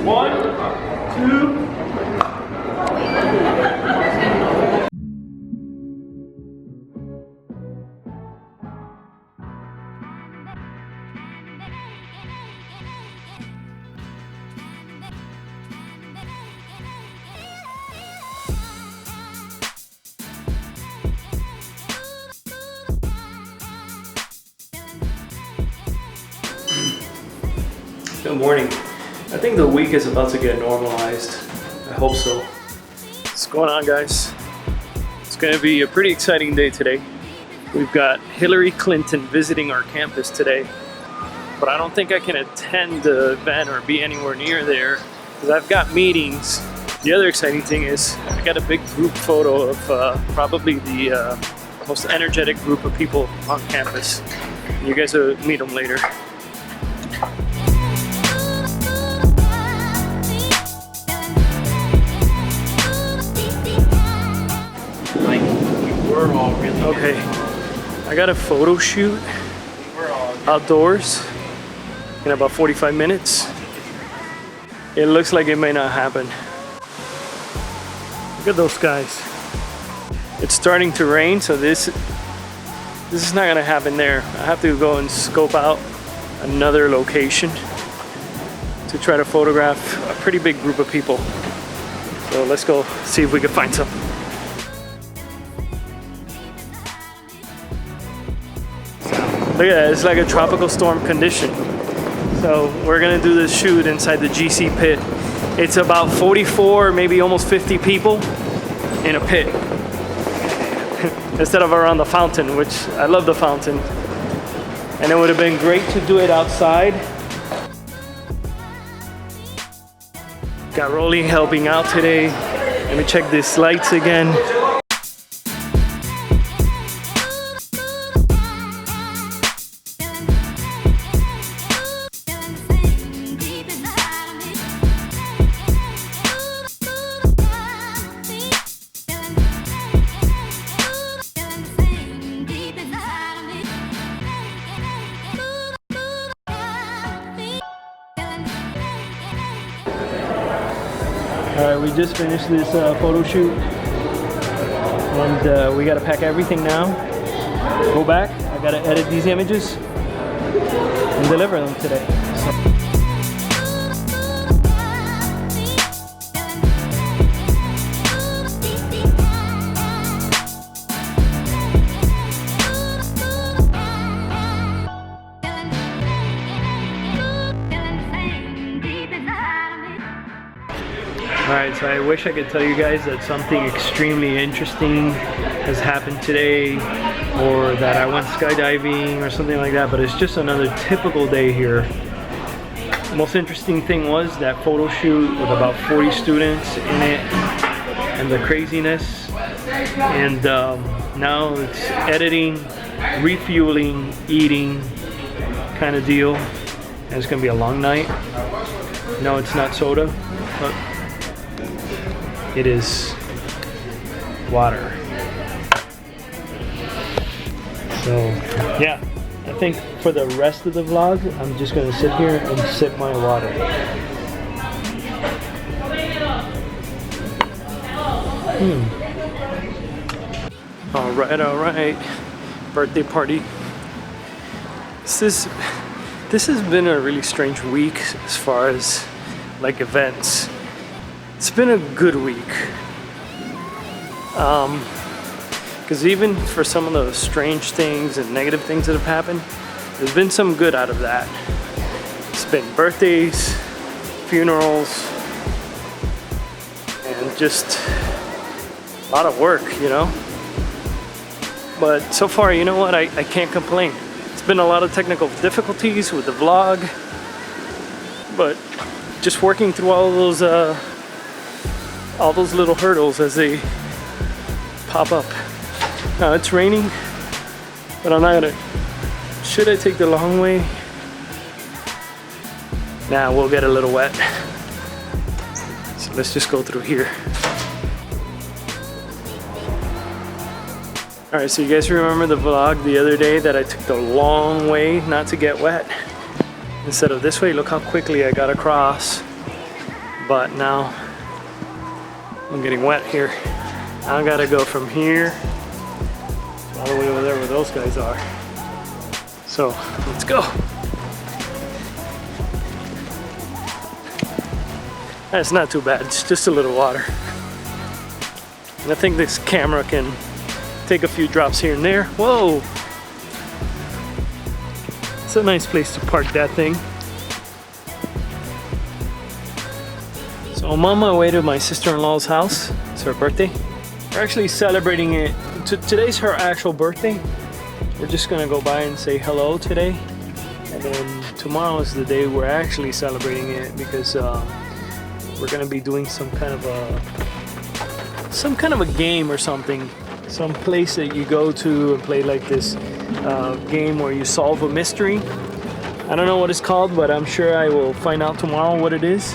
1, 2. Good morning. I think the week is about to get normalized. I hope so. What's going on, guys? It's going to be a pretty exciting day today. We've got Hillary Clinton visiting our campus today, but I don't think I can attend the event or be anywhere near there because I've got meetings. The other exciting thing is I got a big group photo of probably the most energetic group of people on campus. You guys will meet them later. Okay, I got a photo shoot outdoors in about 45 minutes. It looks like it may not happen. Look at those skies. It's starting to rain, so this is not gonna happen there. I have to go and scope out another location to try to photograph a pretty big group of people. So let's go see if we can find some. Look at that, it's like a tropical storm condition. So we're gonna do this shoot inside the GC pit. It's about 44, maybe almost 50 people in a pit. Instead of around the fountain, which I love the fountain. And it would have been great to do it outside. Got Rolly helping out today. Let me check these lights again. Alright, we just finished this photo shoot and we gotta pack everything now, go back. I gotta edit these images and deliver them today. Alright, so I wish I could tell you guys that something extremely interesting has happened today or that I went skydiving or something like that, but it's just another typical day here. The most interesting thing was that photo shoot with about 40 students in it and the craziness. And now it's editing, refueling, eating kind of deal. And it's going to be a long night. No, it's not soda, but it is water. So yeah, I think for the rest of the vlog, I'm just gonna sit here and sip my water. All right. Birthday party. This has been a really strange week as far as like events. It's been a good week. Because even for some of the strange things and negative things that have happened, there's been some good out of that. It's been birthdays, funerals, and just a lot of work, you know? But so far, you know what? I can't complain. It's been a lot of technical difficulties with the vlog, but just working through all those little hurdles as they pop up. Now it's raining, but I'm not gonna. Should I take the long way? Nah, we'll get a little wet. So let's just go through here. Alright, so you guys remember the vlog the other day that I took the long way not to get wet? Instead of this way, look how quickly I got across. but now I'm getting wet here. I gotta go from here all the way over there where those guys are. So let's go. It's not too bad, it's just a little water. And I think this camera can take a few drops here and there. Whoa! It's a nice place to park that thing. So I'm on my way to my sister-in-law's house. It's her birthday. We're actually celebrating it. Today's her actual birthday. We're just gonna go by and say hello today. And then tomorrow is the day we're actually celebrating it, because we're gonna be doing some kind of a game or something. Some place that you go to and play like this game where you solve a mystery. I don't know what it's called, but I'm sure I will find out tomorrow what it is.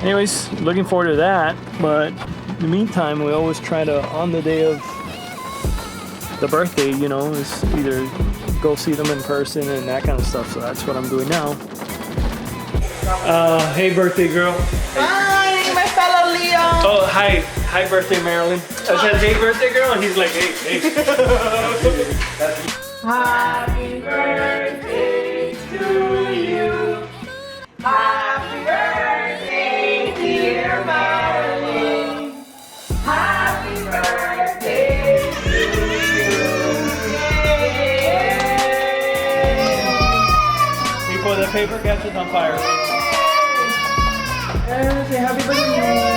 Anyways, looking forward to that. But in the meantime, we always try to, on the day of the birthday, you know, is either go see them in person and that kind of stuff. So that's what I'm doing now. Hey, birthday girl. Hi, my fellow Leo. Oh, hi. Hi, birthday Marilyn. I said, hey, birthday girl, and he's like, hey, hey. Happy birthday to you. Happy birthday, dear Marilyn. Happy birthday to you. Before the paper catches on fire. Say happy birthday.